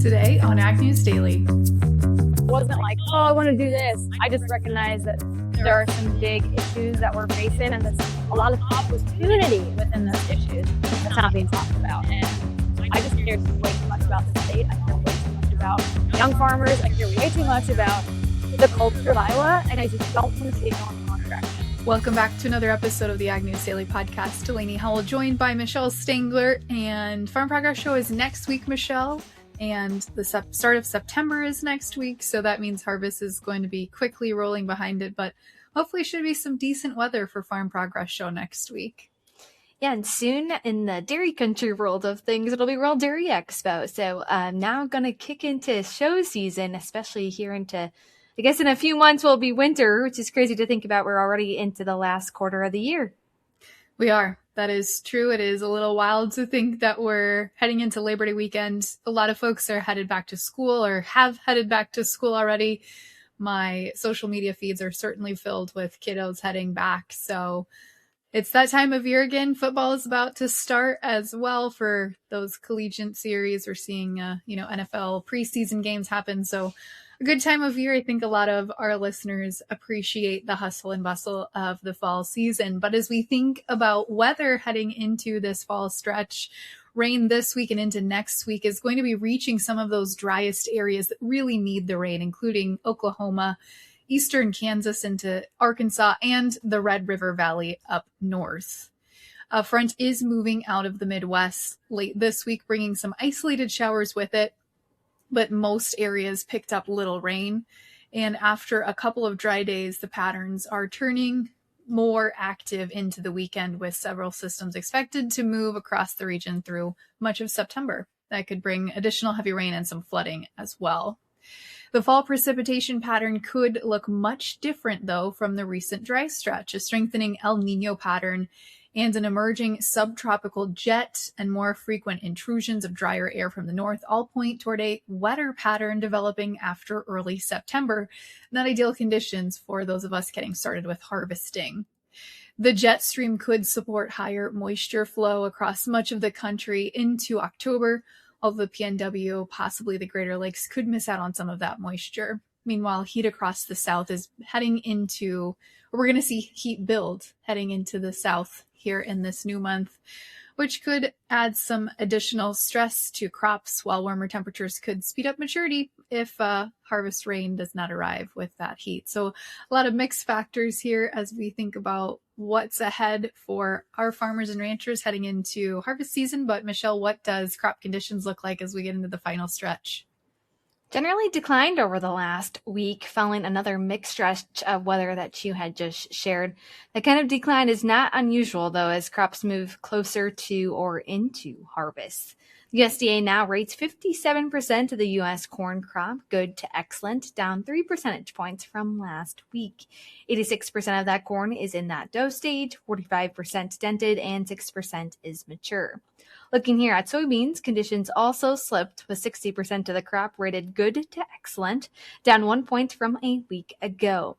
Today on Ag News Daily. It wasn't like, oh, I want to do this. I just recognize that there are some big issues that we're facing, and there's a lot of opportunity within those issues that's not being talked about. And I just care way too much about the state. I care way too much about young farmers. I care way too much about the culture of Iowa, and I just don't want to see it going in the wrong direction. Welcome back to another episode of the Ag News Daily podcast. Delaney Howell joined by Michelle Stangler, and Farm Progress Show is next week, Michelle. And the start of September is next week, so that means harvest is going to be quickly rolling behind it, but hopefully should be some decent weather for Farm Progress Show next week. Yeah, and soon in the dairy country world of things, it'll be World Dairy Expo. So now going to kick into show season, especially here into, I guess in a few months will be winter, which is crazy to think about. We're already into the last quarter of the year. We are. That is true. It is a little wild to think that we're heading into Labor Day weekend. A lot of folks are headed back to school or have headed back to school already. My social media feeds are certainly filled with kiddos heading back. So it's that time of year again. Football is about to start as well for those collegiate series. We're seeing, NFL preseason games happen. So a good time of year. I think a lot of our listeners appreciate the hustle and bustle of the fall season. But as we think about weather heading into this fall stretch, rain this week and into next week is going to be reaching some of those driest areas that really need the rain, including Oklahoma, eastern Kansas into Arkansas, and the Red River Valley up north. A front is moving out of the Midwest late this week, bringing some isolated showers with it. But most areas picked up little rain. And after a couple of dry days, the patterns are turning more active into the weekend, with several systems expected to move across the region through much of September. That could bring additional heavy rain and some flooding as well. The fall precipitation pattern could look much different, though, from the recent dry stretch. A strengthening El Nino pattern and an emerging subtropical jet and more frequent intrusions of drier air from the north all point toward a wetter pattern developing after early September. Not ideal conditions for those of us getting started with harvesting. The jet stream could support higher moisture flow across much of the country into October, although the PNW, possibly the Greater Lakes, could miss out on some of that moisture. Meanwhile, heat across the south is heading into, or we're going to see heat build heading into the south here in this new month, which could add some additional stress to crops, while warmer temperatures could speed up maturity if harvest rain does not arrive with that heat. So a lot of mixed factors here as we think about what's ahead for our farmers and ranchers heading into harvest season. But Michelle, what does crop conditions look like as we get into the final stretch? Generally declined over the last week, following another mixed stretch of weather that you had just shared. That kind of decline is not unusual, though, as crops move closer to or into harvest. The USDA now rates 57% of the U.S. corn crop good to excellent, down 3 percentage points from last week. 86% of that corn is in that dough stage, 45% dented, and 6% is mature. Looking here at soybeans, conditions also slipped, with 60% of the crop rated good to excellent, down 1 point from a week ago.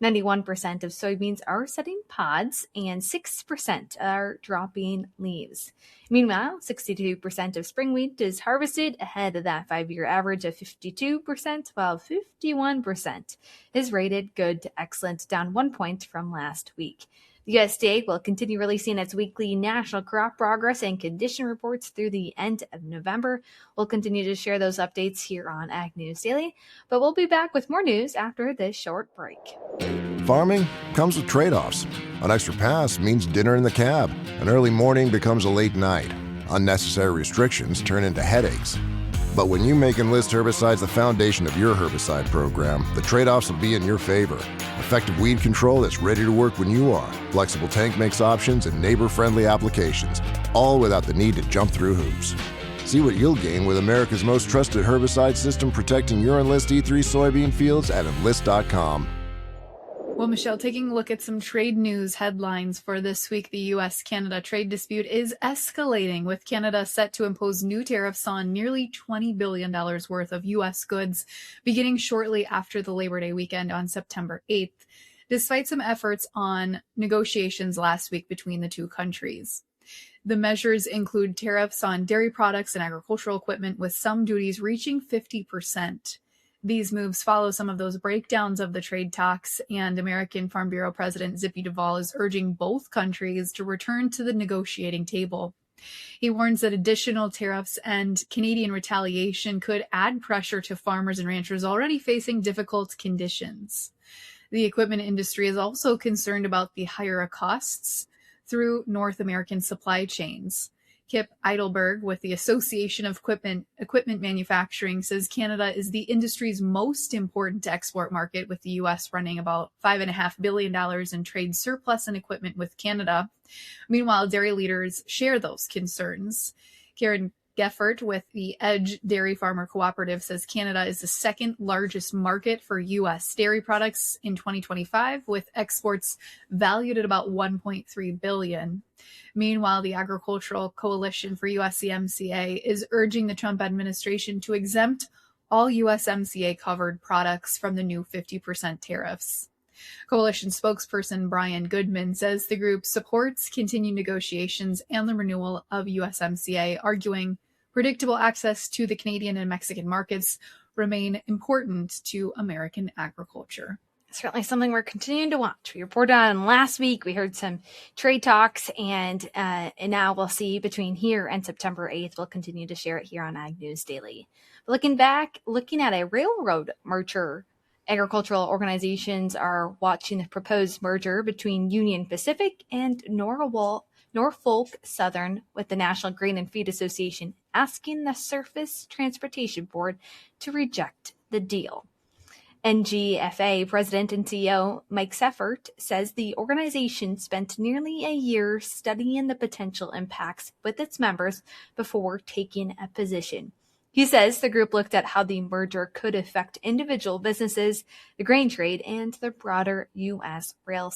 91% of soybeans are setting pods, and 6% are dropping leaves. Meanwhile, 62% of spring wheat is harvested, ahead of that 5-year average of 52%, while 51% is rated good to excellent, down 1 point from last week. The USDA will continue releasing its weekly national crop progress and condition reports through the end of November. We'll continue to share those updates here on Ag News Daily, but we'll be back with more news after this short break. Farming comes with trade-offs. An extra pass means dinner in the cab. An early morning becomes a late night. Unnecessary restrictions turn into headaches. But when you make Enlist herbicides the foundation of your herbicide program, the trade-offs will be in your favor. Effective weed control that's ready to work when you are. Flexible tank mix options and neighbor-friendly applications, all without the need to jump through hoops. See what you'll gain with America's most trusted herbicide system protecting your Enlist E3 soybean fields at Enlist.com. Well, Michelle, taking a look at some trade news headlines for this week, the U.S. Canada trade dispute is escalating, with Canada set to impose new tariffs on nearly $20 billion worth of U.S. goods, beginning shortly after the Labor Day weekend on September 8th, despite some efforts on negotiations last week between the two countries. The measures include tariffs on dairy products and agricultural equipment, with some duties reaching 50%. These moves follow some of those breakdowns of the trade talks, and American Farm Bureau President Zippy Duvall is urging both countries to return to the negotiating table. He warns that additional tariffs and Canadian retaliation could add pressure to farmers and ranchers already facing difficult conditions. The equipment industry is also concerned about the higher costs through North American supply chains. Kip Eidelberg with the Association of Equipment Manufacturing says Canada is the industry's most important export market, with the U.S. running about $5.5 billion in trade surplus in equipment with Canada. Meanwhile, dairy leaders share those concerns. Karen Geffert with the Edge Dairy Farmer Cooperative says Canada is the second largest market for U.S. dairy products in 2025, with exports valued at about $1.3 billion. Meanwhile, the Agricultural Coalition for USMCA is urging the Trump administration to exempt all USMCA-covered products from the new 50% tariffs. Coalition spokesperson Brian Goodman says the group supports continued negotiations and the renewal of USMCA, arguing predictable access to the Canadian and Mexican markets remain important to American agriculture. Certainly something we're continuing to watch. We reported on last week. We heard some trade talks, and now we'll see between here and September 8th. We'll continue to share it here on Ag News Daily. Looking at a railroad merger, agricultural organizations are watching the proposed merger between Union Pacific and Norfolk Southern with the National Grain and Feed Association asking the Surface Transportation Board to reject the deal. NGFA President and CEO Mike Seifert says the organization spent nearly a year studying the potential impacts with its members before taking a position. He says the group looked at how the merger could affect individual businesses, the grain trade, and the broader U.S. rail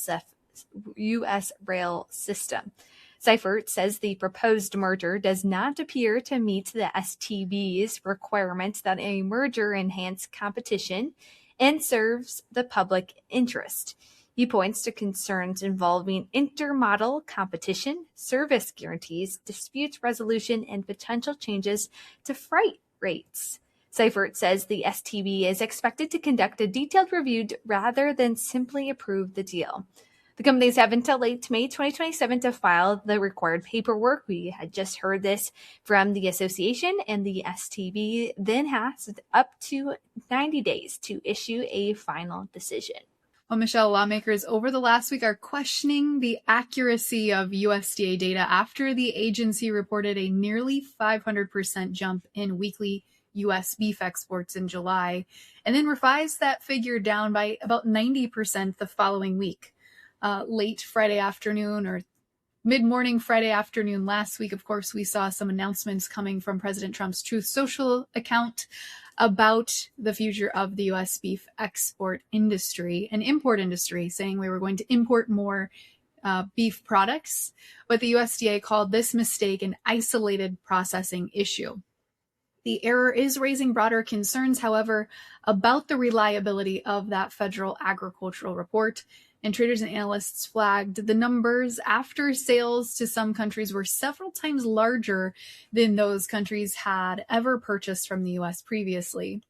system. Seifert says the proposed merger does not appear to meet the STB's requirements that a merger enhance competition and serves the public interest. He points to concerns involving intermodal competition, service guarantees, dispute resolution, and potential changes to freight rates. Seifert says the STB is expected to conduct a detailed review rather than simply approve the deal. The companies have until late May 2027 to file the required paperwork. We had just heard this from the association, and the STB then has up to 90 days to issue a final decision. Well, Michelle, lawmakers over the last week are questioning the accuracy of USDA data after the agency reported a nearly 500% jump in weekly U.S. beef exports in July, and then revised that figure down by about 90% the following week. Late Friday afternoon or mid-morning Friday afternoon last week, of course, we saw some announcements coming from President Trump's Truth Social account about the future of the U.S. beef export industry and import industry, saying we were going to import more beef products. But the USDA called this mistake an isolated processing issue. The error is raising broader concerns, however, about the reliability of that federal agricultural report. And traders and analysts flagged the numbers after sales to some countries were several times larger than those countries had ever purchased from the U.S. previously.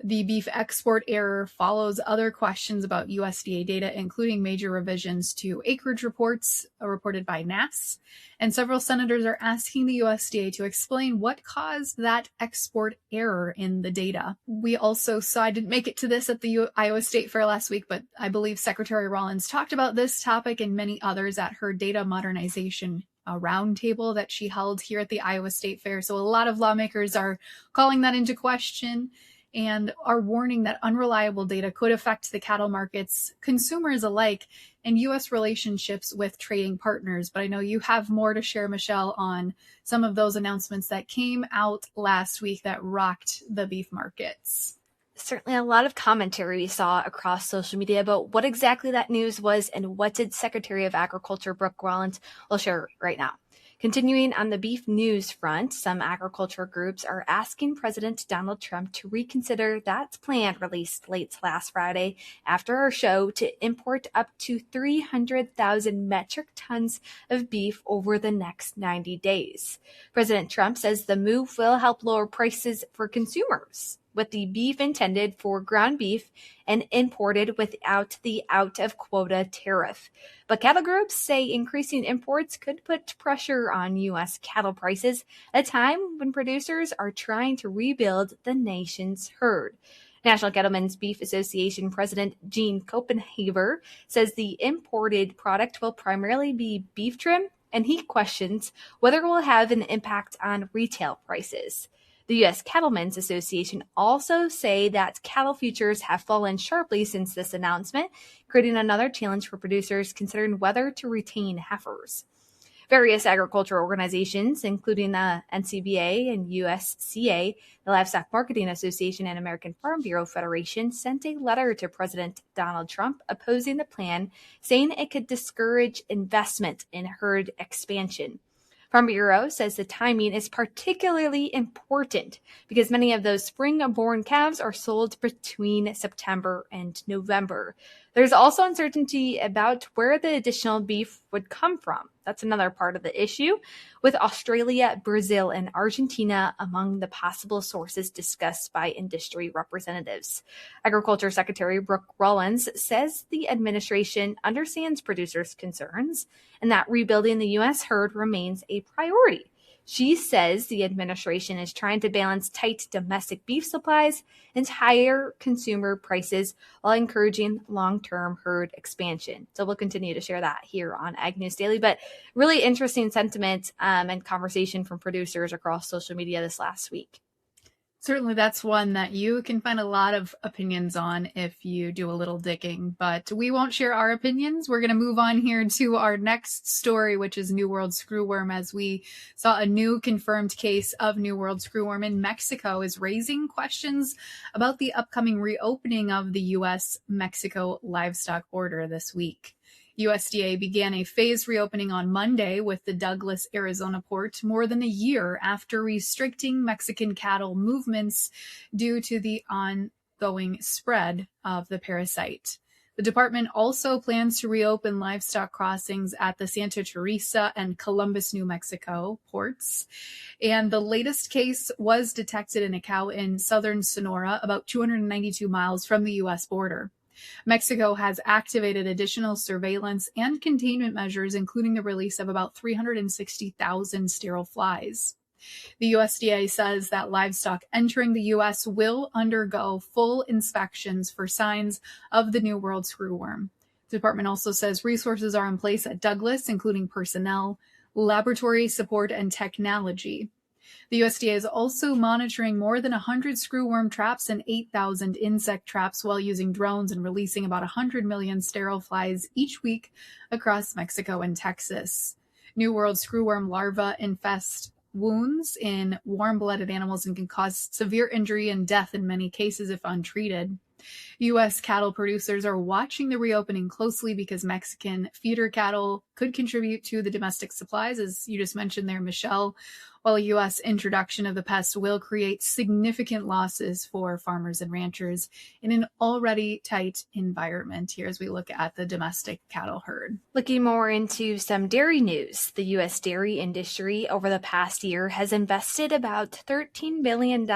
The beef export error follows other questions about USDA data, including major revisions to acreage reports reported by NASS. And several senators are asking the USDA to explain what caused that export error in the data. We also saw, I didn't make it to this at the Iowa State Fair last week, but I believe Secretary Rollins talked about this topic and many others at her data modernization roundtable that she held here at the Iowa State Fair. So a lot of lawmakers are calling that into question and are warning that unreliable data could affect the cattle markets, consumers alike, and U.S. relationships with trading partners. But I know you have more to share, Michelle, on some of those announcements that came out last week that rocked the beef markets. Certainly a lot of commentary we saw across social media about what exactly that news was and what did Secretary of Agriculture Brooke Rollins will share right now. Continuing on the beef news front, some agriculture groups are asking President Donald Trump to reconsider that plan released late last Friday after our show to import up to 300,000 metric tons of beef over the next 90 days. President Trump says the move will help lower prices for consumers, with the beef intended for ground beef and imported without the out-of-quota tariff. But cattle groups say increasing imports could put pressure on U.S. cattle prices at a time when producers are trying to rebuild the nation's herd. National Cattlemen's Beef Association President Gene Copenhaver says the imported product will primarily be beef trim, and he questions whether it will have an impact on retail prices. The U.S. Cattlemen's Association also say that cattle futures have fallen sharply since this announcement, creating another challenge for producers considering whether to retain heifers. Various agricultural organizations, including the NCBA and USCA, the Livestock Marketing Association, and American Farm Bureau Federation, sent a letter to President Donald Trump opposing the plan, saying it could discourage investment in herd expansion. Farm Bureau says the timing is particularly important because many of those spring-born calves are sold between September and November. There's also uncertainty about where the additional beef would come from. That's another part of the issue, with Australia, Brazil, and Argentina among the possible sources discussed by industry representatives. Agriculture Secretary Brooke Rollins says the administration understands producers' concerns and that rebuilding the U.S. herd remains a priority. She says the administration is trying to balance tight domestic beef supplies and higher consumer prices while encouraging long-term herd expansion. So we'll continue to share that here on Ag News Daily. But really interesting sentiment and conversation from producers across social media this last week. Certainly that's one that you can find a lot of opinions on if you do a little digging, but we won't share our opinions. We're going to move on here to our next story, which is New World screwworm, as we saw a new confirmed case of New World screwworm in Mexico is raising questions about the upcoming reopening of the U.S. Mexico livestock border this week. USDA began a phased reopening on Monday with the Douglas, Arizona port more than a year after restricting Mexican cattle movements due to the ongoing spread of the parasite. The department also plans to reopen livestock crossings at the Santa Teresa and Columbus, New Mexico ports. And the latest case was detected in a cow in southern Sonora, about 292 miles from the U.S. border. Mexico has activated additional surveillance and containment measures, including the release of about 360,000 sterile flies. The USDA says that livestock entering the U.S. will undergo full inspections for signs of the New World screwworm. The department also says resources are in place at Douglas, including personnel, laboratory support, and technology. The USDA is also monitoring more than 100 screwworm traps and 8,000 insect traps while using drones and releasing about 100 million sterile flies each week across Mexico and Texas. New World screwworm larvae infest wounds in warm-blooded animals and can cause severe injury and death in many cases if untreated. U.S. cattle producers are watching the reopening closely because Mexican feeder cattle could contribute to the domestic supplies, as you just mentioned there, Michelle, while a U.S. introduction of the pest will create significant losses for farmers and ranchers in an already tight environment here as we look at the domestic cattle herd. Looking more into some dairy news, the U.S. dairy industry over the past year has invested about $13 billion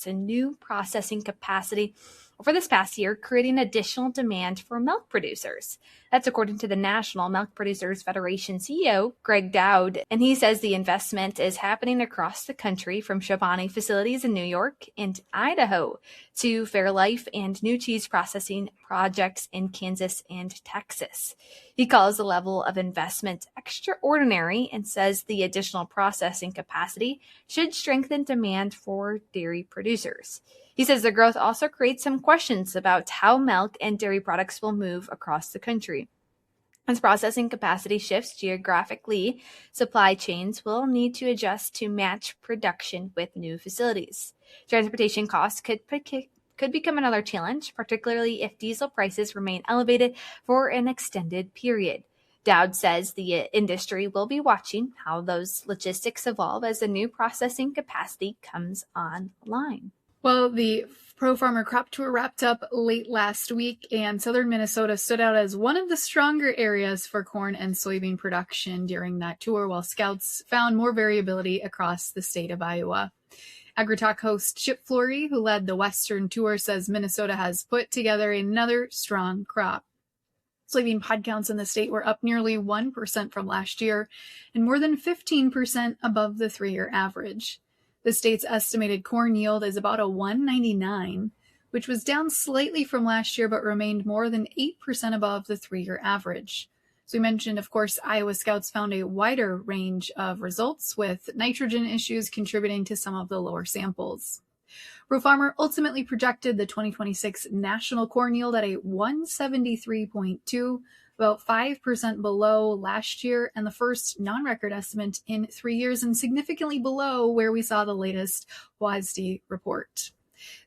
in new processing capacity over this past year, creating additional demand for milk producers. That's according to the National Milk Producers Federation CEO, Greg Dowd, and he says the investment is happening across the country from Chobani facilities in New York and Idaho to Fairlife and new cheese processing projects in Kansas and Texas. He calls the level of investment extraordinary and says the additional processing capacity should strengthen demand for dairy producers. He says the growth also creates some questions about how milk and dairy products will move across the country. As processing capacity shifts geographically, supply chains will need to adjust to match production with new facilities. Transportation costs could become another challenge, particularly if diesel prices remain elevated for an extended period. Dowd says the industry will be watching how those logistics evolve as the new processing capacity comes online. Well, the Pro Farmer Crop Tour wrapped up late last week, and southern Minnesota stood out as one of the stronger areas for corn and soybean production during that tour, while scouts found more variability across the state of Iowa. AgriTalk host Chip Flory, who led the Western Tour, says Minnesota has put together another strong crop. Soybean pod counts in the state were up nearly 1% from last year and more than 15% above the 3-year average. The state's estimated corn yield is about a 199, which was down slightly from last year but remained more than 8% above the 3-year average. So we mentioned, of course, Iowa scouts found a wider range of results, with nitrogen issues contributing to some of the lower samples. ProFarmer ultimately projected the 2026 national corn yield at a 173.2, about 5% below last year and the first non-record estimate in 3 years, and significantly below where we saw the latest WASDE report.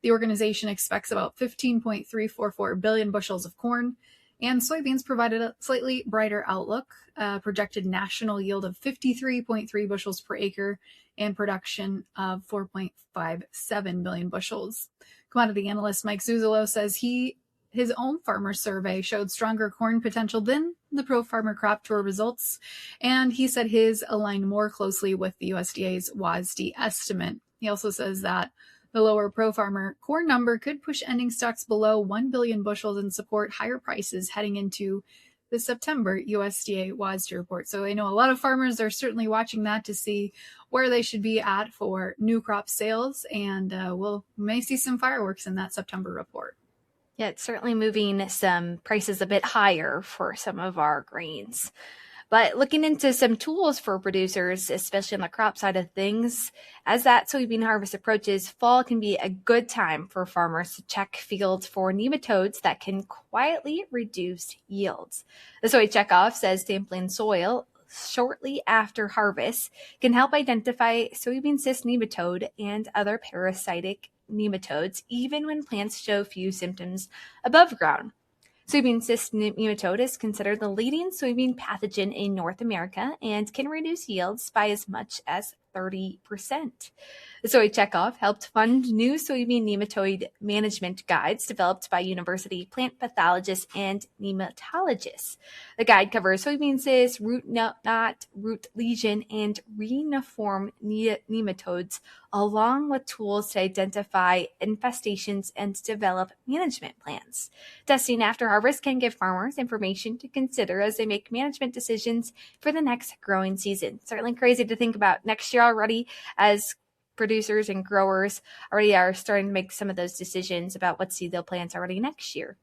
The organization expects about 15.344 billion bushels of corn, and soybeans provided a slightly brighter outlook, projected national yield of 53.3 bushels per acre and production of 4.57 billion bushels. Commodity analyst Mike Zuzolo says his own farmer survey showed stronger corn potential than the Pro Farmer Crop Tour results, and he said his aligned more closely with the USDA's WASDE estimate. He also says that the lower Pro Farmer corn number could push ending stocks below 1 billion bushels and support higher prices heading into the September USDA WASDE report. So I know a lot of farmers are certainly watching that to see where they should be at for new crop sales, and we may see some fireworks in that September report. Yeah, it's certainly moving some prices a bit higher for some of our grains. But looking into some tools for producers, especially on the crop side of things, as that soybean harvest approaches, fall can be a good time for farmers to check fields for nematodes that can quietly reduce yields. The Soy Checkoff says sampling soil shortly after harvest can help identify soybean cyst nematode and other parasitic nematodes, even when plants show few symptoms above ground. Soybean cyst nematode is considered the leading soybean pathogen in North America and can reduce yields by as much as 30%. The Soy Checkoff helped fund new soybean nematode management guides developed by university plant pathologists and nematologists. The guide covers soybean cyst, root knot, root lesion, and reniform nematodes, along with tools to identify infestations and develop management plans. Testing after harvest can give farmers information to consider as they make management decisions for the next growing season. Certainly crazy to think about next year already, as producers and growers already are starting to make some of those decisions about what seed they'll plant already next year.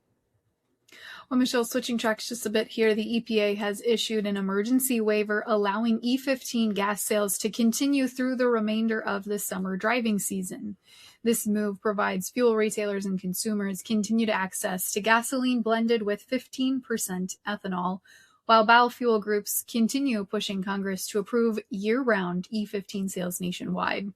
Well, Michelle, switching tracks just a bit here, the EPA has issued an emergency waiver allowing E15 gas sales to continue through the remainder of the summer driving season. This move provides fuel retailers and consumers continued access to gasoline blended with 15% ethanol, while biofuel groups continue pushing Congress to approve year-round E15 sales nationwide.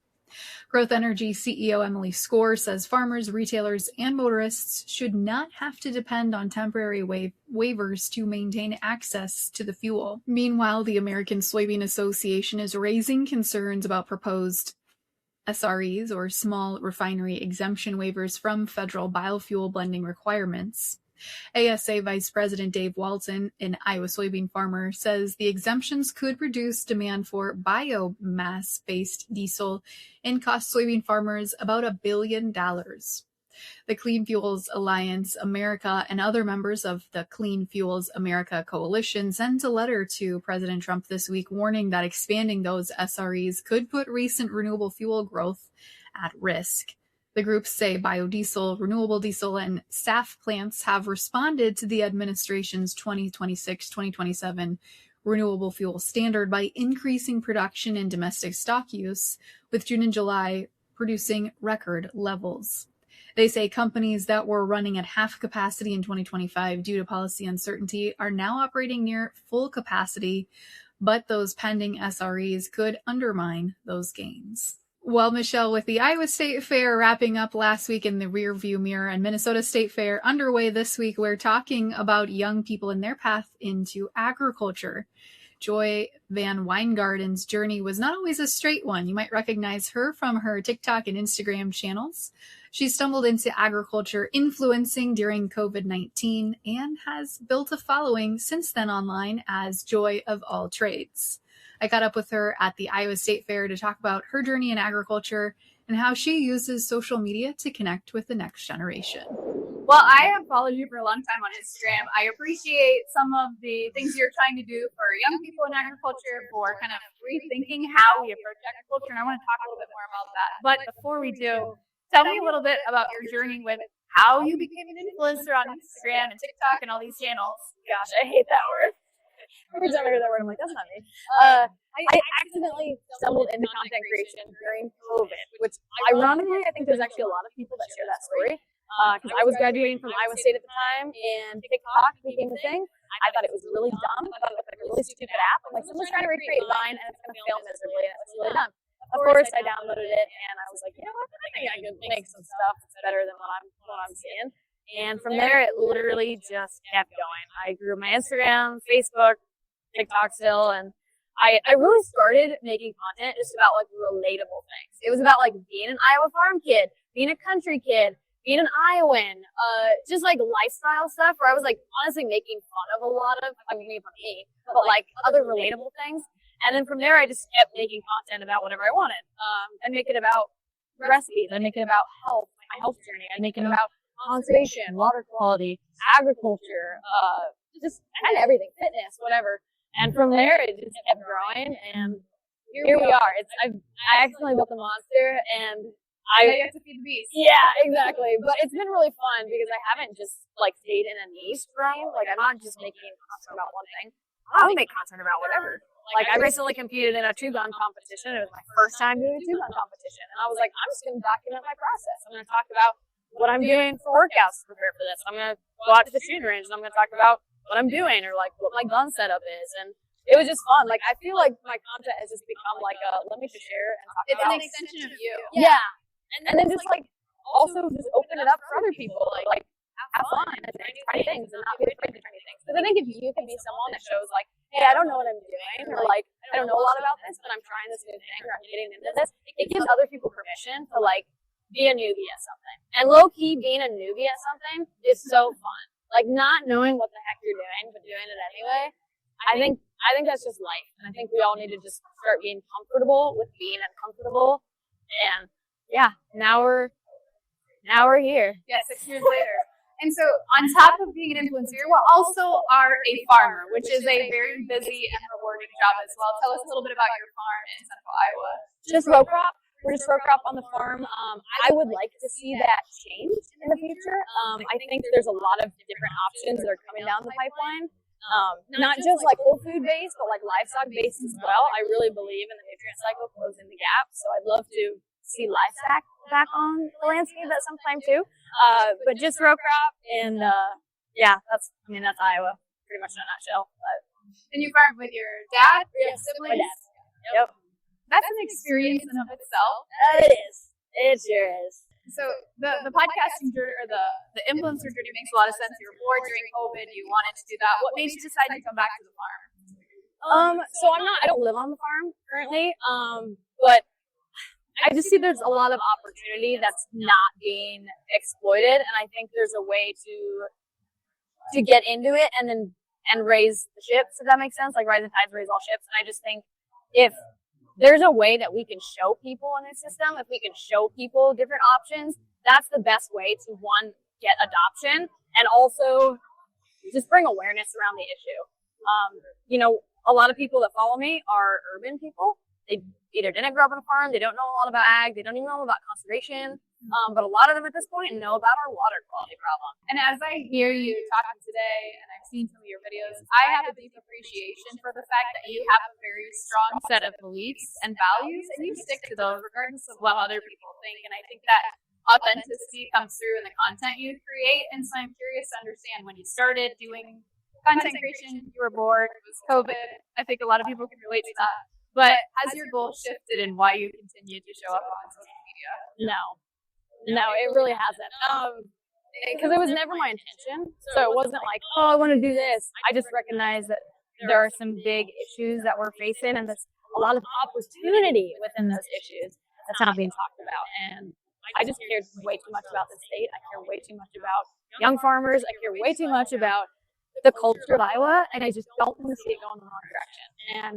Growth Energy CEO Emily Score says farmers, retailers, and motorists should not have to depend on temporary waivers to maintain access to the fuel. Meanwhile, the American Soybean Association is raising concerns about proposed SREs, or small refinery exemption waivers, from federal biofuel blending requirements. ASA Vice President Dave Walton, an Iowa soybean farmer, says the exemptions could reduce demand for biomass-based diesel and cost soybean farmers about $1 billion. The Clean Fuels Alliance America and other members of the Clean Fuels America coalition sent a letter to President Trump this week warning that expanding those SREs could put recent renewable fuel growth at risk. The groups say biodiesel, renewable diesel, and SAF plants have responded to the administration's 2026-2027 renewable fuel standard by increasing production and domestic stock use, with June and July producing record levels. They say companies that were running at half capacity in 2025 due to policy uncertainty are now operating near full capacity, but those pending SREs could undermine those gains. Well, Michelle, with the Iowa State Fair wrapping up last week in the rearview mirror and Minnesota State Fair underway this week, we're talking about young people and their path into agriculture. Joy Van Wyngarden's journey was not always a straight one. You might recognize her from her TikTok and Instagram channels. She stumbled into agriculture influencing during COVID-19 and has built a following since then online as Joy of All Trades. I got up with her at the Iowa State Fair to talk about her journey in agriculture and how she uses social media to connect with the next generation. Well, I have followed you for a long time on Instagram. I appreciate some of the things you're trying to do for young people in agriculture, for kind of rethinking how we approach agriculture, and I want to talk a little bit more about that. But before we do, tell me a little bit about your journey with how you became an influencer on Instagram and TikTok and all these channels. Gosh, I hate that word. Every time I hear that word, I'm like, that's not me. I accidentally stumbled into content creation during COVID, which ironically, I think there's actually a lot of people that share that story. Because I was graduating from Iowa State at the time, and TikTok became a thing. I thought it was really dumb. I thought it was like a really stupid app. I'm like, someone's trying to recreate Vine, and it's going to fail miserably, and it was really dumb. Of course, I downloaded it, and I was like, you know what? I think I could make some stuff that's better than what I'm seeing. And from there, it literally just kept going. I grew my Instagram, Facebook, TikTok still, and I really started making content just about like relatable things. It was about like being an Iowa farm kid, being a country kid, being an Iowan, just like lifestyle stuff where I was like honestly making fun of a lot of, I mean, not me, but like other relatable things. And then from there, I just kept making content about whatever I wanted. I'd make it about recipes. I'd make it about health, my health journey. I'd make it about conservation, water quality, agriculture, just kind of everything, fitness, whatever. And from there, it just kept growing, and here we are. I accidentally built a monster, and Now you have to feed the beast. Yeah, exactly. But it's been really fun because I haven't just like stayed in a niche frame. Like I'm not just making content about one thing. I'll make content about whatever. Like I recently competed in a 2-gun competition. It was my first time doing a 2-gun competition, and I was like, I'm just going to document my process. I'm going to talk about what I'm doing for workouts to prepare for this. I'm going to go out to the shooting range, and I'm going to talk about what I'm doing or like what my gun setup is. And it was just fun. Like I feel like my content has just become like a let me just share and talk It's about. an extension of you. Yeah. And then just like also just open it up for other people, like have fun and try things and not be afraid to try new things. Because I think if you can be someone that shows like, hey, I don't know what I'm doing, or like I don't know a lot about this, but I'm trying this new thing or I'm getting into this, it gives other people permission to like be a newbie at something. And low key being a newbie at something is so fun. Like not knowing what the heck you're doing, but doing it anyway. I think that's just life, and I think we all need to just start being comfortable with being uncomfortable. And yeah, now we're here. Yeah, 6 years later. And so on top of being an influencer, you also are a farmer, which is a very busy and rewarding job as well. Tell us a little bit about your farm in central Iowa. Just row crop. We're just row crop on the farm. I would like to see that change in the future. I think there's a lot of different options that are coming down the pipeline. Not just like whole food based, but like livestock based as well. I really believe in the nutrient cycle closing the gap. So I'd love to see livestock back on the landscape at some time too. But just row crop and yeah, that's Iowa pretty much in a nutshell. But. And you farm with your dad? Your siblings? My dad. Yep. That's an experience in of itself. It is. It sure is. So the podcasting journey or the influencer journey makes a lot of sense. You were bored during COVID. You wanted to do that. What made you decide to come back to the farm? So I don't live on the farm currently. But I just see there's a lot of opportunity that's not being exploited, and I think there's a way to get into it and raise the ships, if that makes sense. Like rising tides raise all ships. And I just think if there's a way that we can show people in this system, if we can show people different options, that's the best way to, one, get adoption, and also just bring awareness around the issue. A lot of people that follow me are urban people. They either didn't grow up on a farm, they don't know a lot about ag, they don't even know about conservation, but a lot of them at this point know about our water quality problem. And as I hear you talking today, and I've seen some of your videos, I have a deep appreciation for the fact that you have a very strong set of beliefs and values, and you stick to those regardless of what other people think. And I think that authenticity comes through in the content you create. And so I'm curious to understand, when you started doing content creation, you were bored, it was COVID. I think a lot of people can relate to that. But has your goal shifted in why you continue to show up on social media? no, it really hasn't. Because it was never my intention. So it wasn't like, oh, I want to do this. I just recognize that there are some big issues that we're facing, and there's a lot of opportunity within those issues that's not being talked about. And I just care way too much about the state. I care way too much about young farmers. I care way too much about the culture of Iowa, and I just don't want to see it go in the wrong direction. And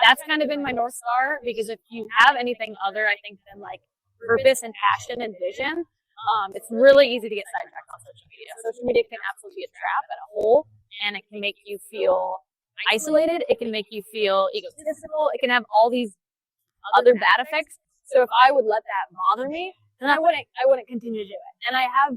that's kind of been my North Star, because if you have anything other, I think, than like purpose and passion and vision, it's really easy to get sidetracked on social media. Social media can absolutely be a trap and a hole, and it can make you feel isolated. It can make you feel egotistical. It can have all these other bad effects. So if I would let that bother me, then I wouldn't continue to do it. And I have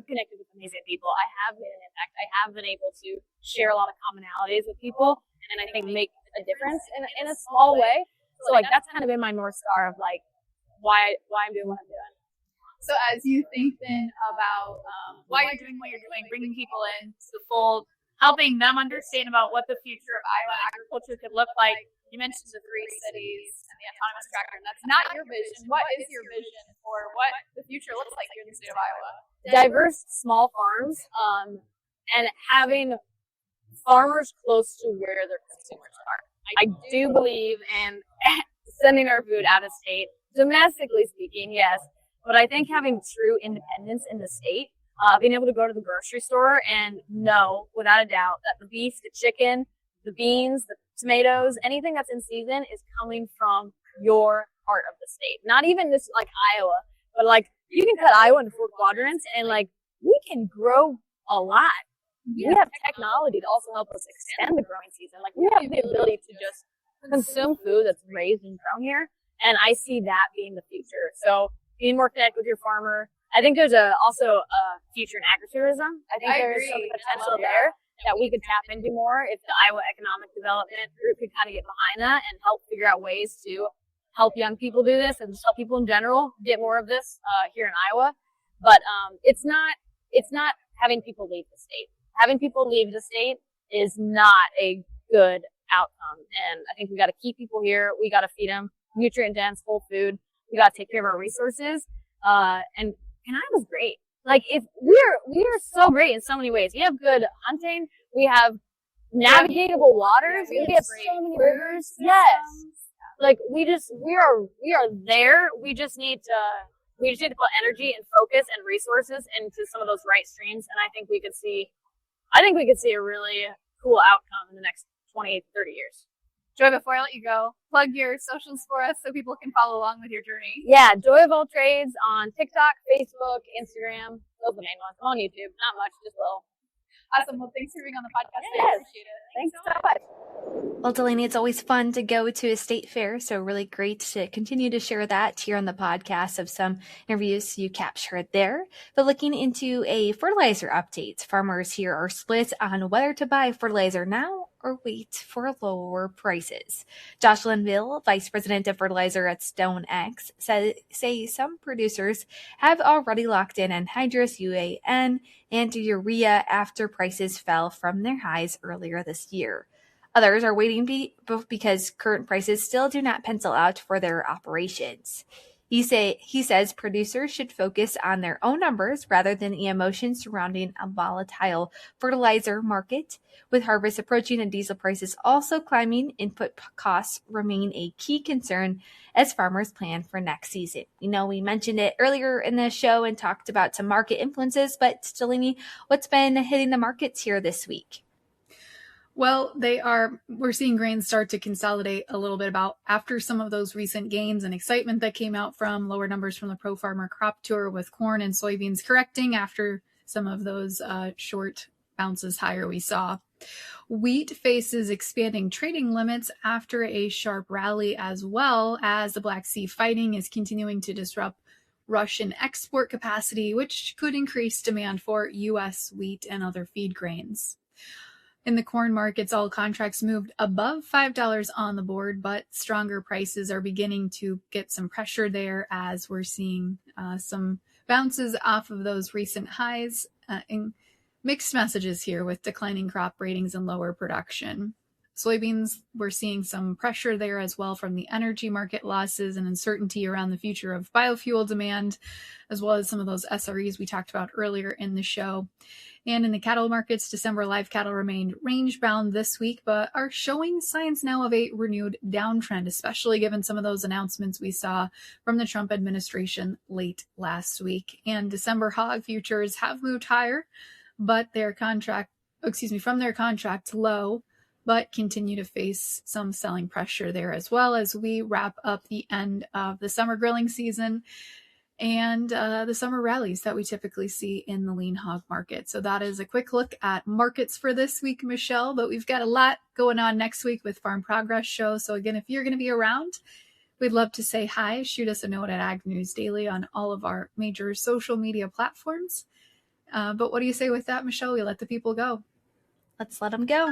connected with amazing people. I have made an impact. I have been able to share a lot of commonalities with people, and I think make a difference in a small way. So like that's kind of been my North Star of like why I'm doing what I'm doing. So as you think then about why you're doing what you're doing, bringing people into the fold, helping them understand about what the future of Iowa agriculture could look like. You mentioned the 3 cities and the autonomous tractor, and that's not your vision. What is your vision for what the future looks like here in the state of Iowa? Diverse small farms, and having farmers close to where their consumers are. I do believe in sending our food out of state, domestically speaking, yes. But I think having true independence in the state, being able to go to the grocery store and know without a doubt that the beef, the chicken, the beans, the tomatoes, anything that's in season is coming from your part of the state. Not even this like Iowa, but like you can cut Iowa into 4 quadrants and like we can grow a lot. We have technology to also help us extend the growing season. Like we have the ability to just consume food that's raised and grown here. And I see that being the future. So being more connected with your farmer. I think there's also a future in agritourism. I think there's some potential there that we could tap into more if the Iowa Economic Development Group could kind of get behind that and help figure out ways to help young people do this and just help people in general get more of this here in Iowa. But it's not having people leave the state. Having people leave the state is not a good outcome. And I think we got to keep people here. We got to feed them nutrient dense, whole food. We got to take care of our resources. And Iowa's great. Like if we are so great in so many ways. We have good hunting. We have navigatable waters. We have so many rivers. Yes. Like we are there. We just need to put energy and focus and resources into some of those right streams. And I think we could see a really cool outcome in the next 20, 30 years. Joy, before I let you go, plug your socials for us so people can follow along with your journey. Yeah, Joy of All Trades on TikTok, Facebook, Instagram. Those are the main ones. I'm on YouTube. Not much, just a little. Awesome. Well, thanks for being on the podcast. Yes. I appreciate it. Thanks so much. Well, Delaney, it's always fun to go to a state fair, so really great to continue to share that here on the podcast of some interviews you captured there. But looking into a fertilizer update, farmers here are split on whether to buy fertilizer now or wait for lower prices. Josh Linville, Vice President of Fertilizer at StoneX, say some producers have already locked in anhydrous UAN and urea after prices fell from their highs earlier this year. Others are waiting because current prices still do not pencil out for their operations. He says producers should focus on their own numbers rather than the emotions surrounding a volatile fertilizer market. With harvest approaching and diesel prices also climbing, input costs remain a key concern as farmers plan for next season. You know, we mentioned it earlier in the show and talked about some market influences, but Delaney, what's been hitting the markets here this week? Well, we're seeing grains start to consolidate a little bit after some of those recent gains and excitement that came out from lower numbers from the Pro Farmer Crop Tour, with corn and soybeans correcting after some of those short bounces higher we saw. Wheat faces expanding trading limits after a sharp rally, as well as the Black Sea fighting is continuing to disrupt Russian export capacity, which could increase demand for U.S. wheat and other feed grains. In the corn markets, all contracts moved above $5 on the board, but stronger prices are beginning to get some pressure there as we're seeing some bounces off of those recent highs and mixed messages here with declining crop ratings and lower production. Soybeans, we're seeing some pressure there as well from the energy market losses and uncertainty around the future of biofuel demand, as well as some of those SREs we talked about earlier in the show. And in the cattle markets, December live cattle remained range-bound this week, but are showing signs now of a renewed downtrend, especially given some of those announcements we saw from the Trump administration late last week. And December hog futures have moved higher, but from their contract low, but continue to face some selling pressure there as well as we wrap up the end of the summer grilling season and the summer rallies that we typically see in the lean hog market. So that is a quick look at markets for this week, Michelle, but we've got a lot going on next week with Farm Progress Show. So again, if you're going to be around, we'd love to say hi. Shoot us a note at Ag News Daily on all of our major social media platforms. But what do you say with that, Michelle? We let the people go. Let's let them go.